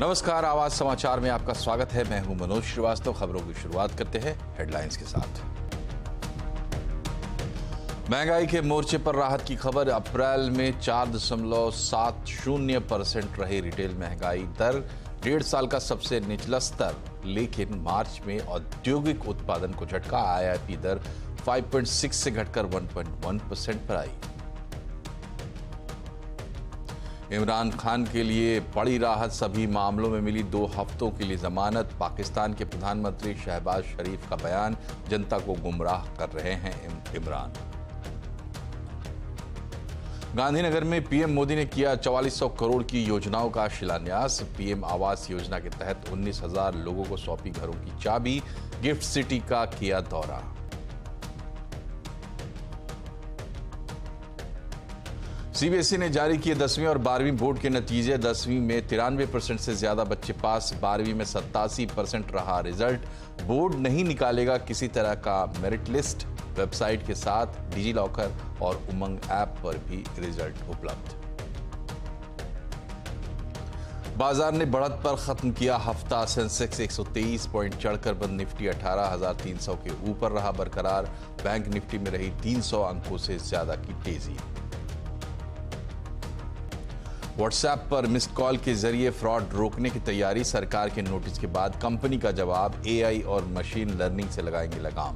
नमस्कार, आवाज समाचार में आपका स्वागत है। मैं हूं मनोज श्रीवास्तव। खबरों की शुरुआत करते हैं हेडलाइंस के साथ। महंगाई के मोर्चे पर राहत की खबर। अप्रैल में 4.70% रही रिटेल महंगाई दर, 1.5 साल का सबसे निचला स्तर। लेकिन मार्च में औद्योगिक उत्पादन को झटका, आईआईपी दर 5.6 से घटकर 1.1% पर आई। इमरान खान के लिए बड़ी राहत, सभी मामलों में मिली 2 हफ्तों के लिए जमानत। पाकिस्तान के प्रधानमंत्री शहबाज शरीफ का बयान, जनता को गुमराह कर रहे हैं इमरान। गांधीनगर में पीएम मोदी ने किया 4400 करोड़ की योजनाओं का शिलान्यास। पीएम आवास योजना के तहत 19,000 लोगों को सौंपी घरों की चाबी। गिफ्ट सिटी का किया दौरा। सीबीएसई ने जारी किए 10वीं और 12वीं बोर्ड के नतीजे। 10वीं में 93% से ज्यादा बच्चे पास, 12वीं में 87% रहा रिजल्ट। बोर्ड नहीं निकालेगा किसी तरह का मेरिट लिस्ट। वेबसाइट के साथ डिजी लॉकर और उमंग ऐप पर भी रिजल्ट उपलब्ध। बाजार ने बढ़त पर खत्म किया हफ्ता। सेंसेक्स 123 पॉइंट चढ़कर बंद, निफ्टी 18,300 के ऊपर रहा बरकरार। बैंक निफ्टी में रही 300 अंकों से ज्यादा की तेजी। व्हाट्सएप पर मिस्ड कॉल के जरिए फ्रॉड रोकने की तैयारी। सरकार के नोटिस के बाद कंपनी का जवाब, एआई और मशीन लर्निंग से लगाएंगे लगाम।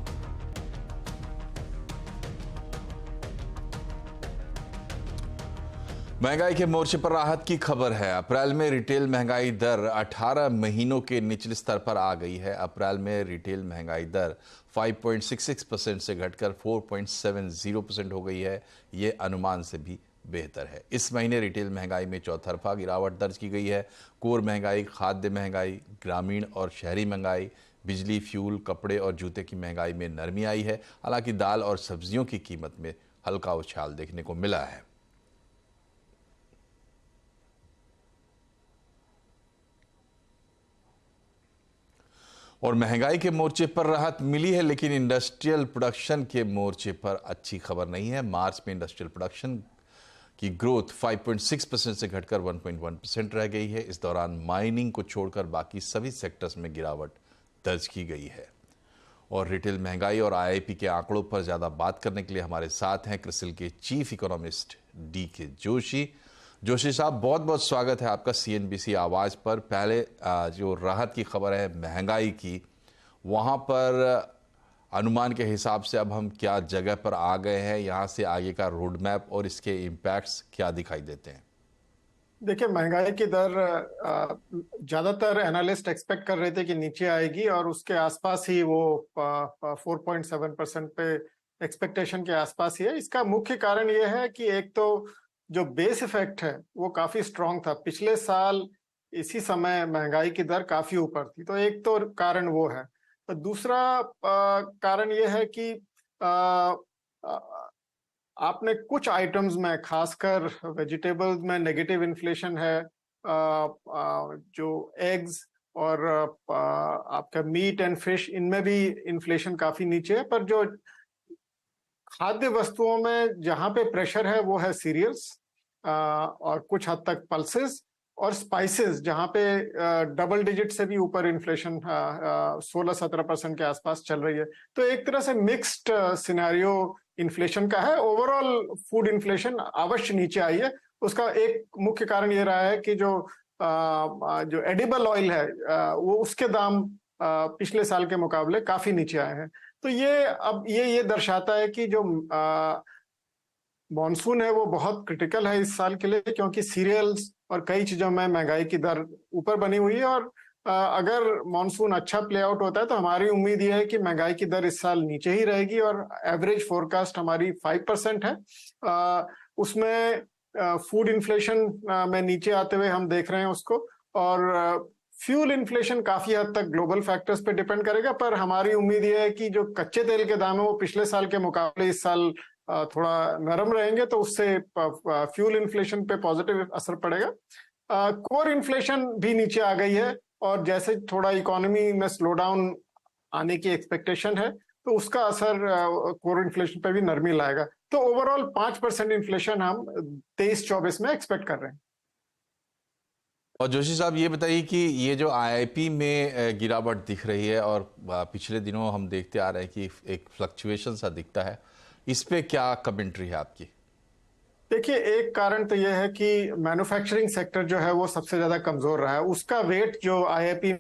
महंगाई के मोर्चे पर राहत की खबर है। अप्रैल में रिटेल महंगाई दर 18 महीनों के निचले स्तर पर आ गई है। अप्रैल में रिटेल महंगाई दर 5.66% से घटकर 4.70% हो गई है। ये अनुमान से भी बेहतर है। इस महीने रिटेल महंगाई में चौतरफा गिरावट दर्ज की गई है। कोर महंगाई, खाद्य महंगाई, ग्रामीण और शहरी महंगाई, बिजली, फ्यूल, कपड़े और जूते की महंगाई में नरमी आई है। हालांकि दाल और सब्जियों की कीमत में हल्का उछाल देखने को मिला है। और महंगाई के मोर्चे पर राहत मिली है, लेकिन इंडस्ट्रियल प्रोडक्शन के मोर्चे पर अच्छी खबर नहीं है। मार्च में इंडस्ट्रियल प्रोडक्शन की ग्रोथ 5.6% से घटकर 1.1% रह गई है। इस दौरान माइनिंग को छोड़कर बाकी सभी सेक्टर्स में गिरावट दर्ज की गई है। और रिटेल महंगाई और आईआईपी के आंकड़ों पर ज्यादा बात करने के लिए हमारे साथ हैं क्रिसिल के chief economist D K Joshi. Joshi साहब, बहुत बहुत स्वागत है आपका सीएनबीसी आवाज पर। पहले जो राहत की खबर है महंगाई की, वहां पर अनुमान के हिसाब से अब हम क्या जगह पर आ गए हैं, यहां से आगे का रोड मैप और इसके इम्पैक्ट्स क्या दिखाई देते हैं? देखिए, महंगाई की दर ज्यादातर एनालिस्ट एक्सपेक्ट कर रहे थे कि नीचे आएगी और उसके आसपास ही वो 4.7% पे एक्सपेक्टेशन के आसपास ही है। इसका मुख्य कारण ये है कि एक तो जो बेस इफेक्ट है वो काफी स्ट्रांग था। पिछले साल इसी समय महंगाई की दर काफी ऊपर थी, तो एक तो कारण वो है। तो दूसरा कारण ये है कि आपने कुछ आइटम्स में, खासकर वेजिटेबल्स में नेगेटिव इन्फ्लेशन है। जो एग्स और आपका मीट एंड फिश, इनमें भी इन्फ्लेशन काफी नीचे है। पर जो खाद्य वस्तुओं में जहां पे प्रेशर है वो है सीरियल्स और कुछ हद तक पल्सेस और स्पाइसेस, जहां पे डबल डिजिट से भी ऊपर इन्फ्लेशन 16-17% के आसपास चल रही है। तो एक तरह से मिक्स्ड सिनेरियो इन्फ्लेशन का है। ओवरऑल फूड इन्फ्लेशन अवश्य नीचे आई है। उसका एक मुख्य कारण ये रहा है कि जो एडिबल ऑयल है वो उसके दाम पिछले साल के मुकाबले काफी नीचे आए हैं। तो ये अब ये दर्शाता है कि जो मॉनसून है वो बहुत क्रिटिकल है इस साल के लिए, क्योंकि सीरियल्स और कई चीजों में महंगाई की दर ऊपर बनी हुई है। और अगर मॉनसून अच्छा प्ले आउट होता है तो हमारी उम्मीद यह है कि महंगाई की दर इस साल नीचे ही रहेगी। और एवरेज फोरकास्ट हमारी 5% है। उसमें फूड इन्फ्लेशन में नीचे आते हुए हम देख रहे हैं उसको। और फ्यूल इन्फ्लेशन काफी हद तक ग्लोबल फैक्टर्स पे डिपेंड करेगा, पर हमारी उम्मीद यह है कि जो कच्चे तेल के दाम है वो पिछले साल के मुकाबले इस साल थोड़ा नरम रहेंगे, तो उससे फ्यूल इन्फ्लेशन पे पॉजिटिव असर पड़ेगा। कोर इन्फ्लेशन भी नीचे आ गई है, और जैसे थोड़ा इकोनॉमी में स्लो डाउन आने की एक्सपेक्टेशन है तो उसका असर कोर इन्फ्लेशन पे भी नरमी लाएगा। तो ओवरऑल 5% इन्फ्लेशन हम 23-24 में एक्सपेक्ट कर रहे हैं। और जोशी साहब ये बताइए कि ये जो आईआईपी में गिरावट दिख रही है और पिछले दिनों हम देखते आ रहे हैं कि एक फ्लक्चुएशन सा दिखता है, इस पे क्या कमेंट्री है आपकी? देखिए, एक कारण तो यह है कि मैन्युफैक्चरिंग सेक्टर जो है वो सबसे ज्यादा कमजोर रहा है। उसका वेट जो आईआईपी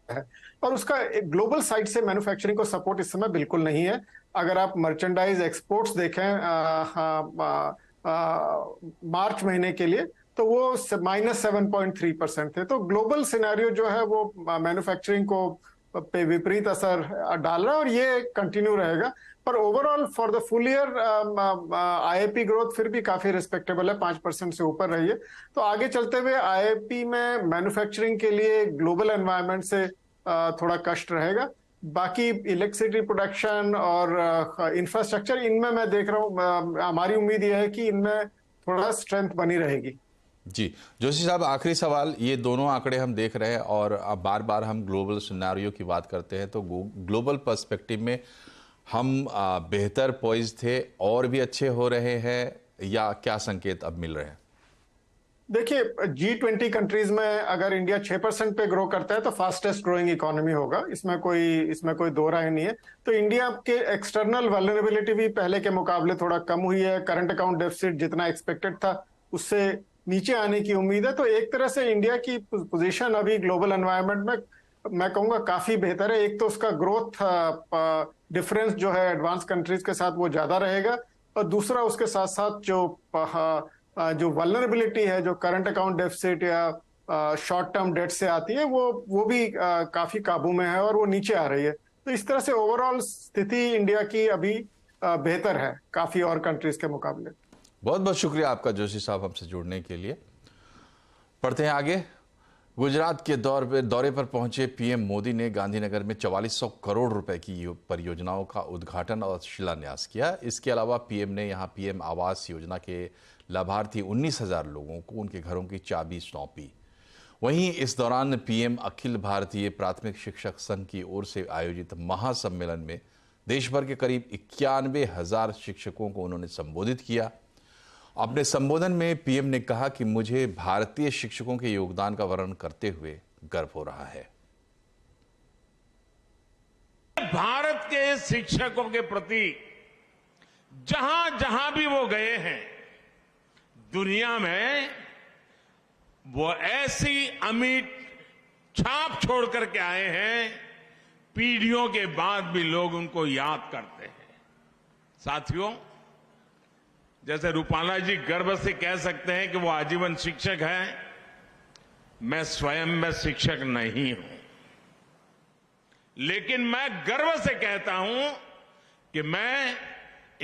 है और उसका ग्लोबल साइड से मैन्युफैक्चरिंग को सपोर्ट इस समय बिल्कुल नहीं है। अगर आप मर्चेंडाइज एक्सपोर्ट्स देखें मार्च महीने के लिए, तो वो -7.3% थे। तो ग्लोबल सिनेरियो जो है वो मैन्युफैक्चरिंग को पे विपरीत असर डाल रहा है और ये कंटिन्यू रहेगा। पर overall for the full year IIP growth फिर भी काफी रिस्पेक्टेबल है, 5% से ऊपर रही है। तो आगे चलते हुए आईआईपी में मैन्युफैक्चरिंग के लिए ग्लोबल एनवायरनमेंट से थोड़ा कष्ट रहेगा। बाकी इलेक्ट्रिसिटी प्रोडक्शन और इंफ्रास्ट्रक्चर, इनमें मैं देख रहा हूँ, हमारी उम्मीद यह है कि इनमें थोड़ा स्ट्रेंथ बनी रहेगी। जी जोशी साहब, आखिरी सवाल, ये दोनों आंकड़े हम देख रहे हैं और अब बार बार हम ग्लोबल सिनेरियो की बात करते हैं, तो ग्लोबल पर्सपेक्टिव में हम बेहतर पॉइज थे और भी अच्छे हो रहे हैं या क्या संकेत अब मिल रहे हैं? देखिए, G20 कंट्रीज में अगर इंडिया 6% पे ग्रो करता है तो फास्टेस्ट ग्रोइंग इकोनॉमी होगा, इसमें कोई दो राय नहीं है। तो इंडिया के एक्सटर्नल वल्नरेबिलिटी भी पहले के मुकाबले थोड़ा कम हुई है। करंट अकाउंट डेफिसिट जितना एक्सपेक्टेड था उससे नीचे आने की उम्मीद है। तो एक तरह से इंडिया की पोजीशन अभी ग्लोबल एनवायरनमेंट में मैं कहूंगा काफी बेहतर है। एक तो उसका ग्रोथ डिफरेंस जो है एडवांस कंट्रीज के साथ वो ज्यादा रहेगा, और दूसरा उसके साथ साथ जो वल्नरेबिलिटी है, जो करंट अकाउंट डेफिसिट या शॉर्ट टर्म डेट से आती है, वो भी काफी काबू में है और वो नीचे आ रही है। तो इस तरह से ओवरऑल स्थिति इंडिया की अभी बेहतर है काफी और कंट्रीज के मुकाबले। बहुत बहुत शुक्रिया आपका जोशी साहब, हमसे जुड़ने के लिए। पढ़ते हैं आगे। गुजरात के दौरे पर पहुंचे पीएम मोदी ने गांधीनगर में 4400 करोड़ रुपए की परियोजनाओं का उद्घाटन और शिलान्यास किया। इसके अलावा पीएम ने यहां पीएम आवास योजना के लाभार्थी 19,000 लोगों को उनके घरों की चाबी सौंपी। वहीं इस दौरान पीएम अखिल भारतीय प्राथमिक शिक्षक संघ की ओर से आयोजित महासम्मेलन में देश भर के करीब 91,000 शिक्षकों को उन्होंने संबोधित किया। अपने संबोधन में पीएम ने कहा कि मुझे भारतीय शिक्षकों के योगदान का वर्णन करते हुए गर्व हो रहा है। भारत के शिक्षकों के प्रति जहां जहां भी वो गए हैं दुनिया में, वो ऐसी अमिट छाप छोड़ करके आए हैं, पीढ़ियों के बाद भी लोग उनको याद करते हैं। साथियों, जैसे रूपाला जी गर्व से कह सकते हैं कि वो आजीवन शिक्षक हैं, मैं स्वयं में शिक्षक नहीं हूं, लेकिन मैं गर्व से कहता हूं कि मैं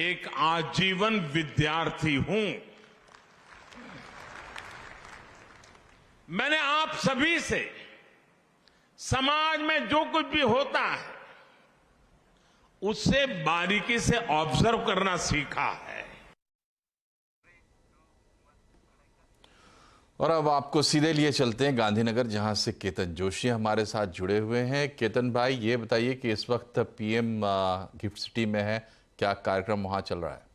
एक आजीवन विद्यार्थी हूं। मैंने आप सभी से समाज में जो कुछ भी होता है उससे बारीकी से ऑब्जर्व करना सीखा है। और अब आपको सीधे लिए चलते हैं गांधीनगर, जहां से केतन जोशी हमारे साथ जुड़े हुए हैं। केतन भाई, ये बताइए कि इस वक्त पीएम गिफ्ट सिटी में है, क्या कार्यक्रम वहां चल रहा है?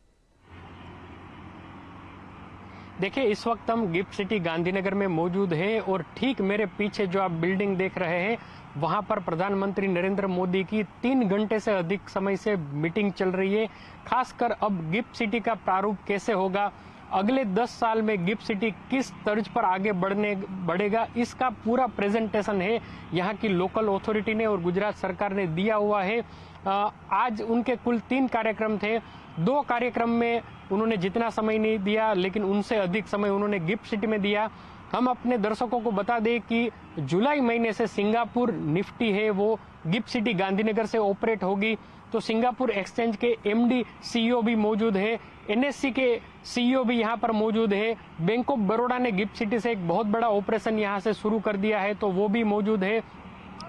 देखिए, इस वक्त हम गिफ्ट सिटी गांधीनगर में मौजूद हैं और ठीक मेरे पीछे जो आप बिल्डिंग देख रहे हैं, वहां पर प्रधानमंत्री नरेंद्र मोदी की 3 घंटे से अधिक समय से मीटिंग चल रही है। खासकर अब गिफ्ट सिटी का प्रारूप कैसे होगा, अगले 10 साल में गिफ्ट सिटी किस तर्ज पर आगे बढ़ेगा, इसका पूरा प्रेजेंटेशन है यहाँ की लोकल अथॉरिटी ने और गुजरात सरकार ने दिया हुआ है। आज उनके कुल 3 कार्यक्रम थे। 2 कार्यक्रम में उन्होंने जितना समय नहीं दिया, लेकिन उनसे अधिक समय उन्होंने गिफ्ट सिटी में दिया। हम अपने दर्शकों को बता दें कि जुलाई महीने से सिंगापुर निफ्टी है वो गिफ्ट सिटी गांधीनगर से ऑपरेट होगी। तो सिंगापुर एक्सचेंज के एमडी सीईओ भी मौजूद है, एनएससी के सीईओ भी यहाँ पर मौजूद है। बैंक ऑफ बड़ौदा ने गिफ्ट सिटी से एक बहुत बड़ा ऑपरेशन यहाँ से शुरू कर दिया है, तो वो भी मौजूद है।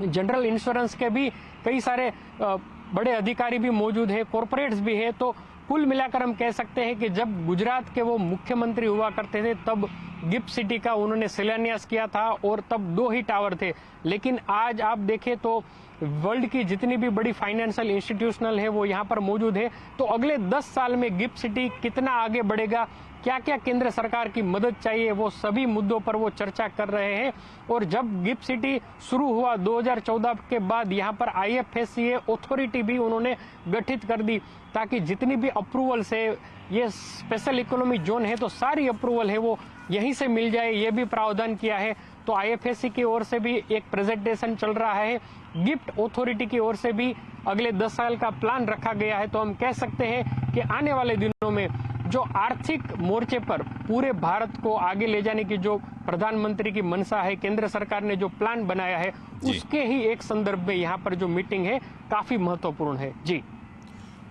जनरल इंश्योरेंस के भी कई सारे बड़े अधिकारी भी मौजूद है, कॉरपोरेट्स भी है। तो कुल मिलाकर हम कह सकते हैं कि जब गुजरात के वो मुख्यमंत्री हुआ करते थे तब गिफ्ट सिटी का उन्होंने शिलान्यास किया था और तब 2 ही टावर थे। लेकिन आज आप देखें तो वर्ल्ड की जितनी भी बड़ी फाइनेंशियल इंस्टीट्यूशनल है वो यहाँ पर मौजूद है। तो अगले 10 साल में गिफ्ट सिटी कितना आगे बढ़ेगा, क्या क्या केंद्र सरकार की मदद चाहिए, वो सभी मुद्दों पर वो चर्चा कर रहे हैं। और जब गिफ्ट सिटी शुरू हुआ 2014 के बाद यहाँ पर IFSCA अथॉरिटी भी उन्होंने गठित कर दी, ताकि जितनी भी अप्रूवल्स है, ये स्पेशल इकोनॉमिक जोन है तो सारी अप्रूवल है वो यहीं से मिल जाए, ये भी प्रावधान किया है। तो IFSC की ओर से भी एक प्रेजेंटेशन चल रहा है, गिफ्ट अथॉरिटी की ओर से भी अगले 10 साल का प्लान रखा गया है। तो हम कह सकते हैं कि आने वाले दिनों में जो आर्थिक मोर्चे पर पूरे भारत को आगे ले जाने की जो प्रधानमंत्री की मंशा है, केंद्र सरकार ने जो प्लान बनाया है, उसके ही एक संदर्भ में यहाँ पर जो मीटिंग है काफी महत्वपूर्ण है। जी,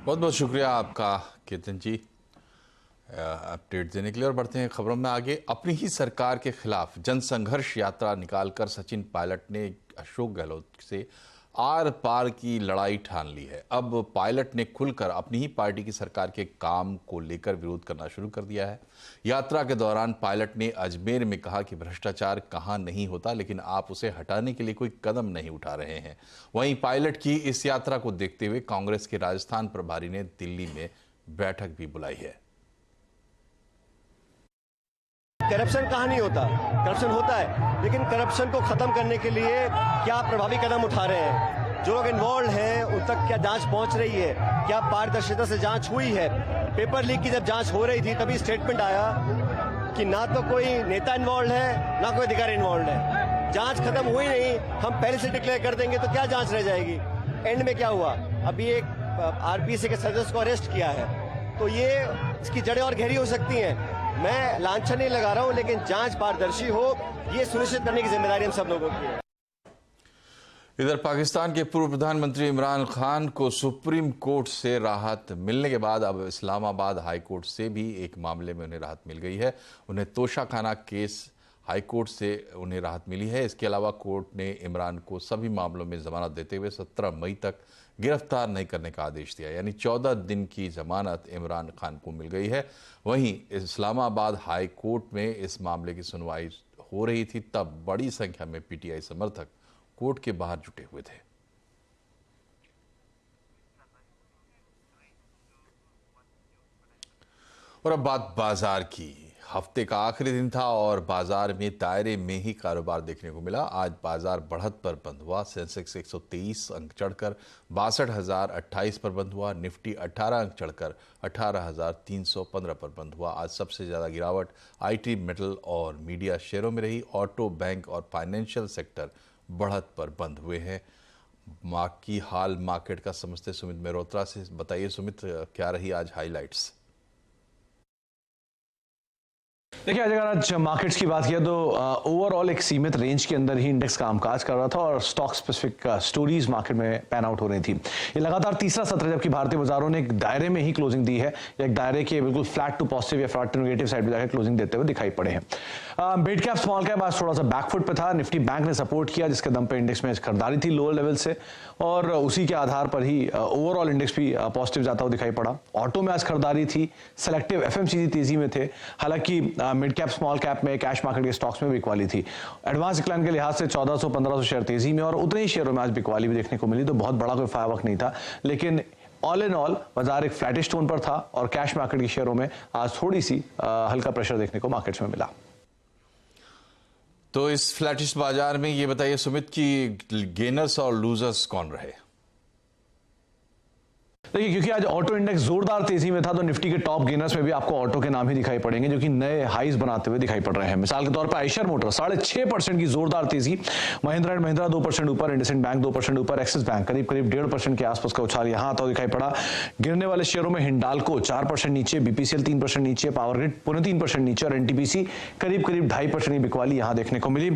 बहुत बहुत शुक्रिया आपका केतन जी अपडेट देने के लिए। और बढ़ते हैं खबरों में आगे। अपनी ही सरकार के खिलाफ जनसंघर्ष यात्रा निकालकर सचिन पायलट ने अशोक गहलोत से आर पार की लड़ाई ठान ली है। अब पायलट ने खुलकर अपनी ही पार्टी की सरकार के काम को लेकर विरोध करना शुरू कर दिया है। यात्रा के दौरान पायलट ने अजमेर में कहा कि भ्रष्टाचार कहाँ नहीं होता, लेकिन आप उसे हटाने के लिए कोई कदम नहीं उठा रहे हैं। वहीं पायलट की इस यात्रा को देखते हुए कांग्रेस के राजस्थान प्रभारी ने दिल्ली में बैठक भी बुलाई है। करप्शन कहाँ नहीं होता, करप्शन होता है, लेकिन करप्शन को खत्म करने के लिए क्या प्रभावी कदम उठा रहे हैं, जो लोग इन्वॉल्व हैं उन तक क्या जांच पहुंच रही है, क्या पारदर्शिता से जांच हुई है। पेपर लीक की जब जांच हो रही थी तभी स्टेटमेंट आया कि ना तो कोई नेता इन्वॉल्व है ना कोई अधिकारी इन्वॉल्व है। जांच खत्म हुई नहीं, हम पहले से डिक्लेयर कर देंगे तो क्या जांच रह जाएगी। एंड में क्या हुआ, अभी एक RPC के सदस्य को अरेस्ट किया है, तो ये इसकी जड़ें और गहरी हो सकती हैं। मैं लांछन नहीं लगा रहा हूं, लेकिन जांच पारदर्शी हो, ये सुनिश्चित करने की जिम्मेदारी हम सब लोगों की है। इधर पाकिस्तान के पूर्व प्रधानमंत्री इमरान खान को सुप्रीम कोर्ट से राहत मिलने के बाद अब इस्लामाबाद हाई कोर्ट से भी एक मामले में उन्हें राहत मिल गई है। उन्हें तोशाखाना केस हाई कोर्ट से उन्हें राहत मिली है। इसके अलावा कोर्ट ने इमरान को सभी मामलों में जमानत देते हुए 17 मई तक गिरफ्तार नहीं करने का आदेश दिया, यानी 14 दिन की जमानत इमरान खान को मिल गई है। वहीं इस्लामाबाद हाई कोर्ट में इस मामले की सुनवाई हो रही थी, तब बड़ी संख्या में PTI समर्थक कोर्ट के बाहर जुटे हुए थे। और अब बात बाजार की। हफ्ते का आखिरी दिन था और बाजार में दायरे में ही कारोबार देखने को मिला। आज बाजार बढ़त पर बंद हुआ। सेंसेक्स 123 अंक चढ़कर 62,028 पर बंद हुआ। निफ्टी 18 अंक चढ़कर 18,315 पर बंद हुआ। आज सबसे ज्यादा गिरावट IT, मेटल और मीडिया शेयरों में रही। ऑटो, बैंक और फाइनेंशियल सेक्टर बढ़त पर बंद हुए हैं। बाकी हाल मार्केट का समझते सुमित मेहरोत्रा से। बताइए सुमित, क्या रही आज हाईलाइट्स? देखिए, आज मार्केट्स की बात किया तो ओवरऑल एक सीमित रेंज के अंदर ही इंडेक्स कामकाज कर रहा था और स्टॉक स्पेसिफिक स्टोरीज मार्केट में पैन आउट हो रही थी। ये लगातार तीसरा सत्र जबकि भारतीय बाजारों ने एक दायरे में ही क्लोजिंग दी है, एक दायरे के बिल्कुल फ्लैट टू पॉजिटिव या फ्लैट टू नेगेटिव साइड पे जाकर क्लोजिंग देते हुए दिखाई पड़े हैं। मिड कैप स्मॉल कैप आज थोड़ा सा बैकफुट पे था। निफ्टी बैंक ने सपोर्ट किया, जिसके दम पे इंडेक्स में खरीदारी थी लोअर लेवल से, और उसी के आधार पर ही ओवरऑल इंडेक्स भी पॉजिटिव जाता हुआ दिखाई पड़ा। ऑटो में आज खरीदारी थी, सेलेक्टिव FMCG तेजी में थे। हालांकि मिड कैप स्मॉल कैप में कैश मार्केट के स्टॉक्स में बिकवाली थी। एडवांस डिक्लाइन के लिहाज से 1400-1500 शेयर तेजी में और उतने ही शेयरों में आज बिकवाली भी देखने को मिली। तो बहुत बड़ा कोई फायरवर्क नहीं था, लेकिन ऑल इन ऑल बाजार एक फ्लैटिश टोन पर था और कैश मार्केट के शेयरों में आज थोड़ी सी हल्का प्रेशर देखने को मार्केट्स में मिला। तो इस फ्लैटिश बाजार में ये बताइए सुमित की गेनर्स और लूजर्स कौन रहे? देखिए, क्योंकि आज ऑटो इंडेक्स जोरदार तेजी में था तो निफ्टी के टॉप गेनर्स में भी आपको ऑटो के नाम ही दिखाई पड़ेंगे, जो कि नए हाईज बनाते हुए दिखाई पड़ रहे हैं। मिसाल के तौर पर आइशर मोटर 6.5% की जोरदार तेजी, महिंद्रा एंड महिंद्रा 2% ऊपर, इंडसइंड बैंक 2% ऊपर, एक्सिस बैंक करीब 1.5% के आसपास का उछाल यहां आता हुआ दिखाई पड़ा। गिरने वाले शेयरों में हिंडाल्को 4% नीचे, BPCL 3% नीचे, पावर ग्रिड 3% नीचे और NTPC करीब 2.5% की बिकवाली यहां देखने को मिली।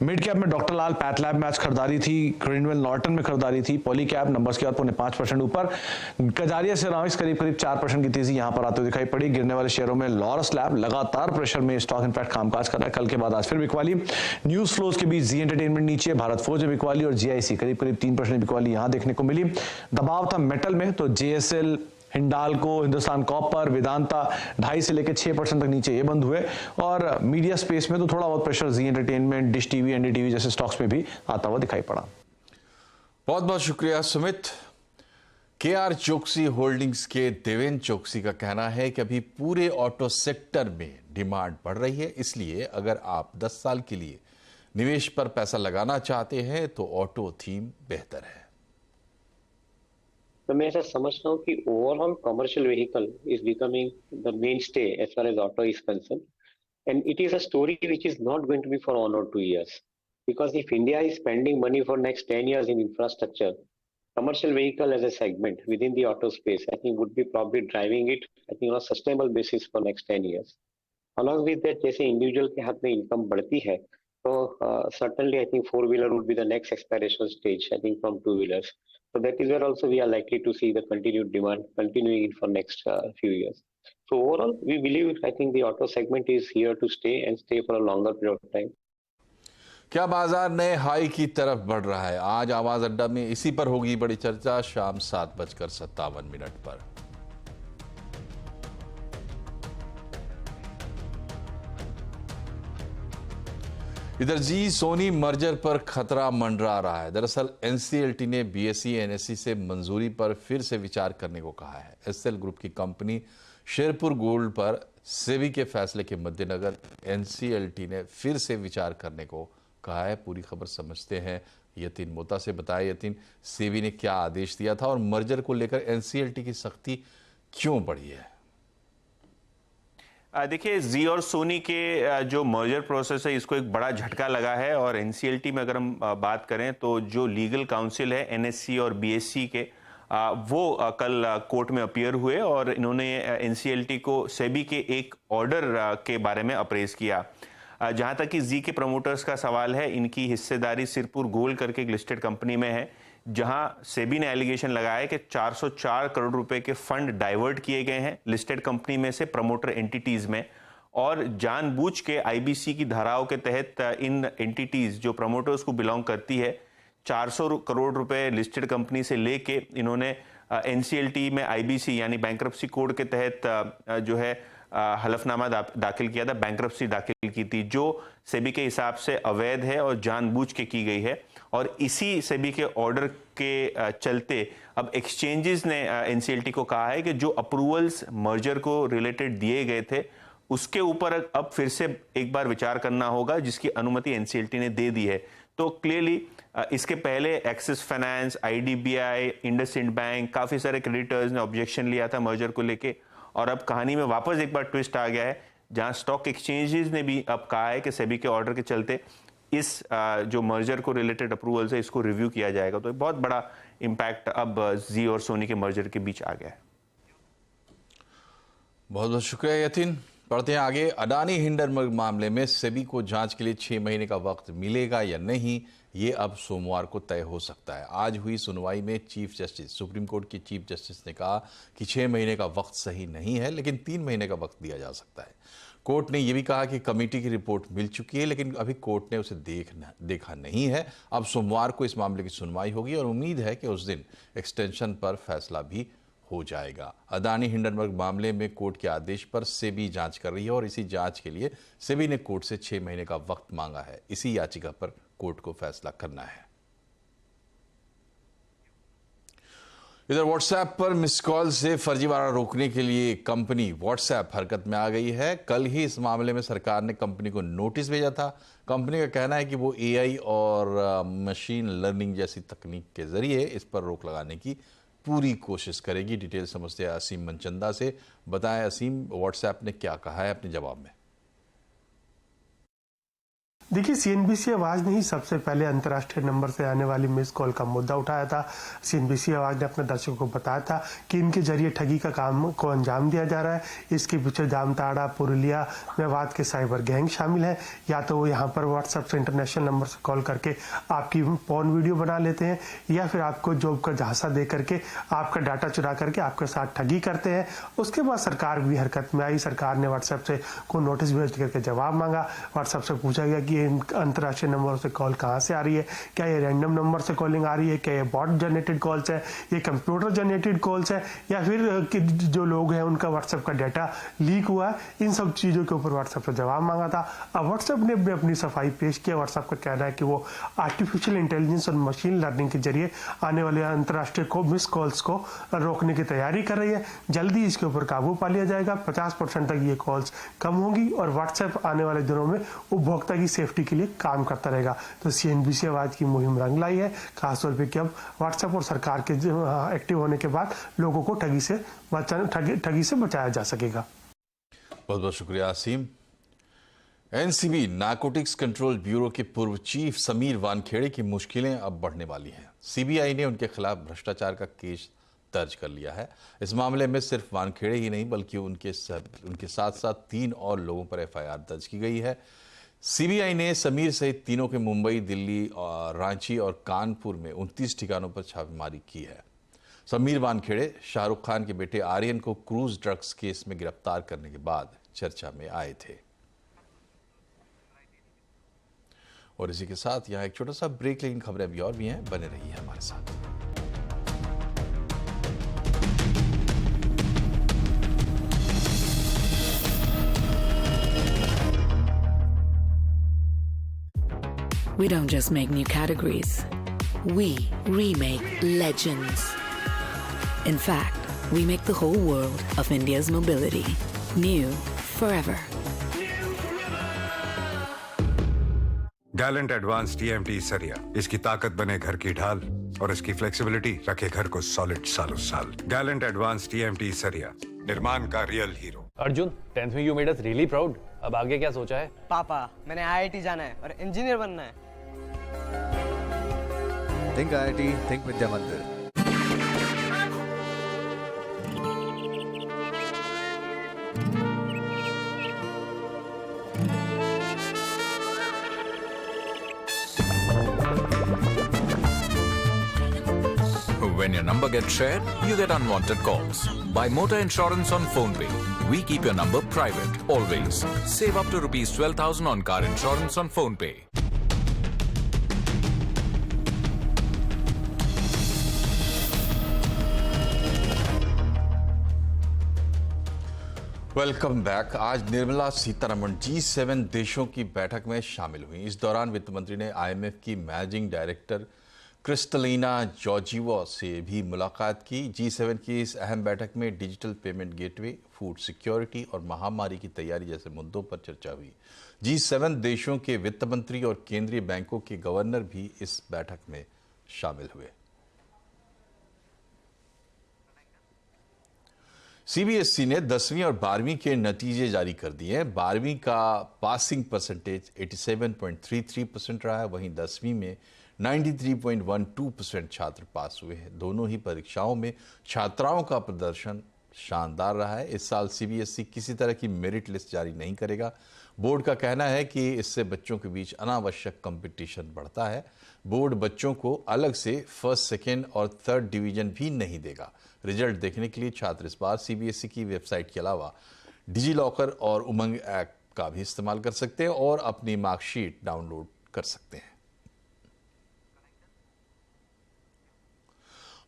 मिड कैप में डॉक्टर लाल पैथ लैब में आज खरीदारी थी, ग्रीनवेल नॉर्टन में खरीदारी थी, पॉली कैप नंबर्स के और 5% ऊपर, कजारिया सेरामिक्स करीब 4% की तेजी यहां पर आते हुए दिखाई पड़ी। गिरने वाले शेयरों में लॉरस लैब लगातार प्रेशर में स्टॉक इनफैक्ट कामकाज कर रहा है। कल के बाद आज फिर बिकवाली। न्यूज फ्लोज के बीच जी एंटरटेनमेंट नीचे, भारत फोर्ज में बिकवाली और GIC करीब 3% बिकवाली यहां देखने को मिली। दबाव था मेटल में तो JSL, हिंडाल्को, हिंदुस्तान कॉपर, वेदांता 2.5 से लेकर 6% तक नीचे ये बंद हुए। और मीडिया स्पेस में तो थोड़ा बहुत प्रेशर जी एंटरटेनमेंट, डिश TV, NDTV जैसे स्टॉक्स में भी आता हुआ दिखाई पड़ा। बहुत बहुत शुक्रिया सुमित। KR चोकसी होल्डिंग्स के देवेंद्र चोकसी का कहना है कि अभी पूरे ऑटो सेक्टर में डिमांड बढ़ रही है, इसलिए अगर आप 10 साल के लिए निवेश पर पैसा लगाना चाहते हैं तो ऑटो थीम बेहतर है। तो मैं ऐसा समझता हूँ कि overall commercial vehicle is becoming the mainstay as far as auto is concern, and it is a story which is not going to be for 1 or 2 years, because if India is spending money for next 10 years in infrastructure, commercial vehicle as a segment within the auto space, I think would be probably driving it, I think, on a sustainable basis for next 10 years. Along with that, जैसे individual के हाथ में income बढ़ती है, तो certainly I think 4-wheeler would be the next aspiration stage, I think, from 2-wheelers. So that is where also we are likely to see the continued demand continuing for next few years. So overall, we believe, I think, the auto segment is here to stay and stay for a longer period of time. क्या बाजार नए high की तरफ बढ़ रहा है? आज आवाज अड्डा में इसी पर होगी बड़ी चर्चा, शाम 7:57 पर। इधर जी सोनी मर्जर पर खतरा मंडरा रहा है। दरअसल एनसीएलटी ने बीएसई एनएसई से मंजूरी पर फिर से विचार करने को कहा है। एसएल ग्रुप की कंपनी शेरपुर गोल्ड पर सेबी के फैसले के मद्देनजर एनसीएलटी ने फिर से विचार करने को कहा है। पूरी खबर समझते हैं यतीन मोता से। बताया यतीन, सेबी ने क्या आदेश दिया था और मर्जर को लेकर एनसीएलटी की सख्ती क्यों बढ़ी है? देखिए, जी और सोनी के जो मर्जर प्रोसेस है, इसको एक बड़ा झटका लगा है। और एनसीएलटी में अगर हम बात करें तो जो लीगल काउंसिल है एनएससी और बीएसई के, वो कल कोर्ट में अपीयर हुए और इन्होंने एनसीएलटी को सेबी के एक ऑर्डर के बारे में अप्रेज किया। जहां तक कि जी के प्रमोटर्स का सवाल है, इनकी हिस्सेदारी सिरपुर गोल्ड करके एक लिस्टेड कंपनी में है, जहां सेबी ने एलिगेशन लगाया है कि 404 करोड़ रुपए के फंड डाइवर्ट किए गए हैं लिस्टेड कंपनी में से प्रमोटर एंटिटीज में, और जानबूझ के आईबीसी की धाराओं के तहत इन एंटिटीज जो प्रमोटर्स को बिलोंग करती है 400 करोड़ रुपए लिस्टेड कंपनी से लेके इन्होंने एनसीएलटी में आईबीसी यानी बैंक्रप्सी कोड के तहत जो है हलफनामा दाखिल किया था, बैंक्रप्सी दाखिल की थी, जो सेबी के हिसाब से अवैध है और जानबूझ के की गई है। और इसी सेबी के ऑर्डर के चलते अब एक्सचेंजेस ने एनसीएलटी को कहा है कि जो अप्रूवल्स मर्जर को रिलेटेड दिए गए थे उसके ऊपर अब फिर से एक बार विचार करना होगा, जिसकी अनुमति एनसीएलटी ने दे दी है। तो क्लियरली इसके पहले axis finance, IDBI, IndusInd bank, काफी सारे क्रेडिटर्स ने ऑब्जेक्शन लिया था मर्जर को लेके, और अब कहानी में वापस एक बार ट्विस्ट आ गया है, जहां स्टॉक एक्सचेंजेस ने भी अब कहा है कि सेबी के ऑर्डर के चलते इस जो मर्जर को रिलेटेड अप्रूवल्स है इसको रिव्यू किया जाएगा। तो एक बहुत बड़ा इंपैक्ट अब जी और सोनी के मर्जर के बीच आ गया है। बहुत बहुत शुक्रिया यतीन। पढ़ते हैं आगे। अडानी हिंडनबर्ग मामले में सेबी को जांच के लिए 6 महीने का वक्त मिलेगा या नहीं, ये अब सोमवार को तय हो सकता है। आज हुई सुनवाई में चीफ जस्टिस, सुप्रीम कोर्ट के चीफ जस्टिस ने कहा कि 6 महीने का वक्त सही नहीं है, लेकिन 3 महीने का वक्त दिया जा सकता है। कोर्ट ने यह भी कहा कि कमेटी की रिपोर्ट मिल चुकी है, लेकिन अभी कोर्ट ने उसे देखा नहीं है। अब सोमवार को इस मामले की सुनवाई होगी और उम्मीद है कि उस दिन एक्सटेंशन पर फैसला भी हो जाएगा। अडानी हिंडनबर्ग मामले में कोर्ट के आदेश पर सेबी जांच कर रही है और इसी जांच के लिए सेबी ने कोर्ट से 6 महीने का वक्त मांगा है। इसी याचिका पर कोर्ट को फैसला करना है। इधर व्हाट्सएप पर मिस कॉल से फर्जीवाड़ा रोकने के लिए कंपनी व्हाट्सएप हरकत में आ गई है। कल ही इस मामले में सरकार ने कंपनी को नोटिस भेजा था। कंपनी का कहना है कि वो एआई और मशीन लर्निंग जैसी तकनीक के जरिए इस पर रोक लगाने की पूरी कोशिश करेगी। डिटेल समझते हैं असीम मनचंदा से। बताएं असीम, व्हाट्सएप ने क्या कहा है अपने जवाब में? देखिए, सीएनबीसी आवाज ने ही सबसे पहले अंतर्राष्ट्रीय नंबर से आने वाली मिस कॉल का मुद्दा उठाया था। सीएनबीसी आवाज ने अपने दर्शकों को बताया था कि इनके जरिए ठगी का काम को अंजाम दिया जा रहा है। इसके पीछे जामताड़ा, पुरुलिया, मेवात के साइबर गैंग शामिल है। या तो वो यहाँ पर व्हाट्सएप से इंटरनेशनल नंबर से कॉल करके आपकी पॉर्न वीडियो बना लेते हैं, या फिर आपको जॉब का झांसा दे करके आपका डाटा चुरा करके आपके साथ ठगी करते हैं। उसके बाद सरकार भी हरकत में आई। सरकार ने व्हाट्सएप से को नोटिस भेज करके जवाब मांगा। व्हाट्सएप से पूछा गया कि ये अंतर्राष्ट्रीय नंबरों से कॉल कहाँ से आ रही है, क्या ये रैंडम नंबर से कॉलिंग आ रही है, क्या ये बॉट जनरेटेड कॉल्स है, ये कंप्यूटर जनरेटेड कॉल्स है, या फिर जो लोग हैं उनका व्हाट्सएप का डाटा लीक हुआ है। इन सब चीज़ों के ऊपर व्हाट्सएप ने जवाब मांगा था। अब व्हाट्सएप ने भी अपनी सफाई पेश किया। व्हाट्सएप का कहना है कि वो आर्टिफिशियल इंटेलिजेंस और मशीन लर्निंग के जरिए आने वाले अंतर्राष्ट्रीय मिस कॉल्स को रोकने की तैयारी कर रही है। जल्दी इसके ऊपर काबू पा लिया जाएगा। 50% तक ये कॉल्स कम होंगी और व्हाट्सएप आने वाले दिनों में उपभोक्ता की सेफ्टी के लिए काम करता रहेगा। तो CNBC आवाज की मुहिम रंग लाई है, खासतौर पर कि अब व्हाट्सएप और सरकार के एक्टिव होने के बाद लोगों को ठगी से बचाया जा सकेगा। बहुत बहुत शुक्रिया Asim. NCB narcotics control bureau के पूर्व चीफ समीर वानखेड़े की मुश्किलें अब बढ़ने वाली हैं। सीबीआई ने उनके खिलाफ भ्रष्टाचार का केस दर्ज कर लिया है। इस मामले में सिर्फ वानखेड़े ही नहीं बल्कि उनके साथ साथ 3 और लोगों पर FIR दर्ज की गई है। सीबीआई ने समीर सहित तीनों के मुंबई, दिल्ली, रांची और कानपुर में 29 ठिकानों पर छापेमारी की है। समीर वानखेड़े शाहरुख खान के बेटे आर्यन को क्रूज ड्रग्स केस में गिरफ्तार करने के बाद चर्चा में आए थे। और इसी के साथ यहां एक छोटा सा ब्रेक, लेकिन खबरें अभी और भी हैं, बने रही है हमारे साथ। We don't just make new categories, we remake legends. In fact, we make the whole world of India's mobility new forever. Gallant advance TMT सरिया, इसकी ताकत बने घर की ढाल और इसकी फ्लेक्सिबिलिटी रखे घर को सॉलिड सालों साल। गैलेंट एडवांस TMT सरिया, निर्माण का रियल हीरो। अर्जुन, 10th में you made us really proud. अब आगे क्या सोचा है? पापा, मैंने IIT जाना है और इंजीनियर बनना है। थिंक IIT, थिंक विद्या मंदिर। When your number gets shared, you get unwanted calls. Buy motor insurance on PhonePe. We keep your number private, always. Save up to rupees 12,000 on car insurance on PhonePe. Welcome back. आज Nirmala Sitharaman G7 देशों की बैठक में शामिल हुई। इस दौरान वित्त मंत्री ने IMF की मैनेजिंग डायरेक्टर क्रिस्टलिना जॉर्जीवा से भी मुलाकात की। G7 की इस अहम बैठक में digital payment gateway, food security और महामारी की तैयारी जैसे मुद्दों पर चर्चा हुई। G7 देशों के वित्त मंत्री और केंद्रीय बैंकों के गवर्नर भी इस बैठक में शामिल हुए। CBSE ने 10वीं और 12वीं के नतीजे जारी कर दिए हैं। 12वीं का पासिंग परसेंटेज 87.33% रहा है, वहीं 10वीं में 93.12% छात्र पास हुए हैं। दोनों ही परीक्षाओं में छात्राओं का प्रदर्शन शानदार रहा है। इस साल CBSE किसी तरह की मेरिट लिस्ट जारी नहीं करेगा। बोर्ड का कहना है कि इससे बच्चों के बीच अनावश्यक कंपटीशन बढ़ता है। बोर्ड बच्चों को अलग से फर्स्ट, सेकेंड और थर्ड डिवीजन भी नहीं देगा। रिजल्ट देखने के लिए छात्र इस बार CBSE की वेबसाइट के अलावा डिजी लॉकर और उमंग ऐप का भी इस्तेमाल कर सकते हैं और अपनी मार्कशीट डाउनलोड कर सकते हैं।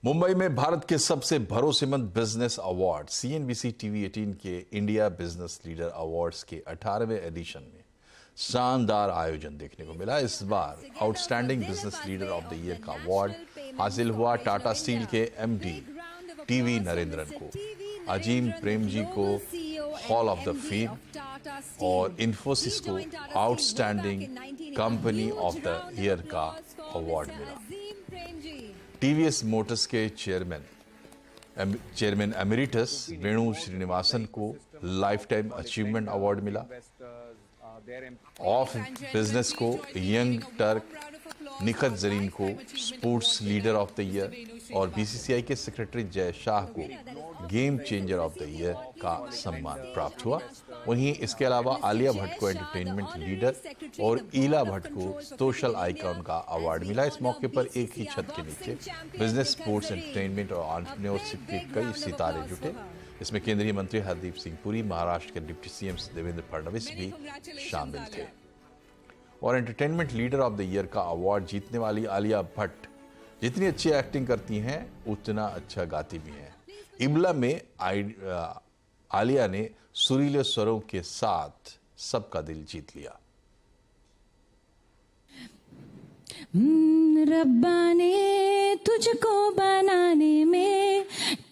मुंबई में भारत के सबसे भरोसेमंद बिजनेस अवार्ड CNBC TV18 के इंडिया बिजनेस लीडर अवार्ड्स के 18वें एडिशन में शानदार आयोजन देखने को मिला। इस बार outstanding business leader of the year का अवार्ड हासिल हुआ टाटा स्टील के MD TV नरेंद्रन को, अजीम प्रेमजी को हॉल ऑफ द फेम और इन्फोसिस को outstanding company of the year का अवार्ड मिला। TVS मोटर्स के चेयरमैन एमिरिटस वेणु श्रीनिवासन को लाइफ टाइम अचीवमेंट अवार्ड मिला। ऑफ बिजनेस को यंग टर्क निखत जरीन को sports leader of the year और BCCI के सेक्रेटरी जय शाह को game changer of the year का सम्मान प्राप्त हुआ। वहीं इसके अलावा आलिया भट्ट को एंटरटेनमेंट लीडर और ईला भट्ट को सोशल आइकॉन का अवार्ड मिला। इस मौके पर एक ही छत के नीचे बिजनेस, स्पोर्ट्स, एंटरटेनमेंट और एंटरप्रेन्योरशिप के कई सितारे जुटे। इसमें केंद्रीय मंत्री हरदीप सिंह पुरी, महाराष्ट्र के डिप्टी CM देवेंद्र फडणवीस भी शामिल थे। और entertainment leader of the year का अवार्ड जीतने वाली आलिया भट्ट जितनी अच्छी एक्टिंग करती हैं उतना अच्छा गाती भी हैं। इमला में आलिया ने सुरीले स्वरों के साथ सबका दिल जीत लिया। रब्बा ने तुझको बनाने में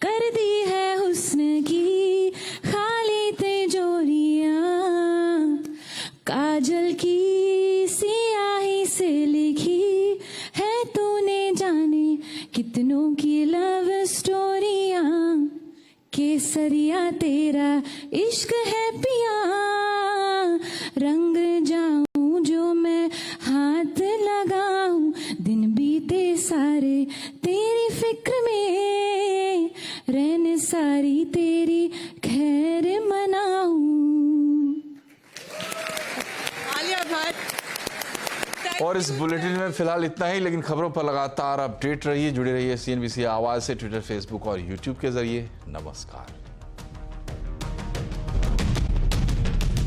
कर दी है हुस्न की खाली तिजोरियां, काजल की सियाही से लिखी है तूने जाने कितनों की लव स्टोरियां, केसरिया तेरा इश्क है पिया, रंग जाऊं जो मैं हाथ लगाऊं, दिन बीते सारे तेरी फिक्र में, रहने सारी तेरी खैर मनाऊं। आलिया भट्ट। और इस बुलेटिन में फिलहाल इतना ही, लेकिन खबरों पर लगातार अपडेट रहिए, जुड़े रहिए CNBC आवाज से ट्विटर, फेसबुक और यूट्यूब के जरिए। नमस्कार।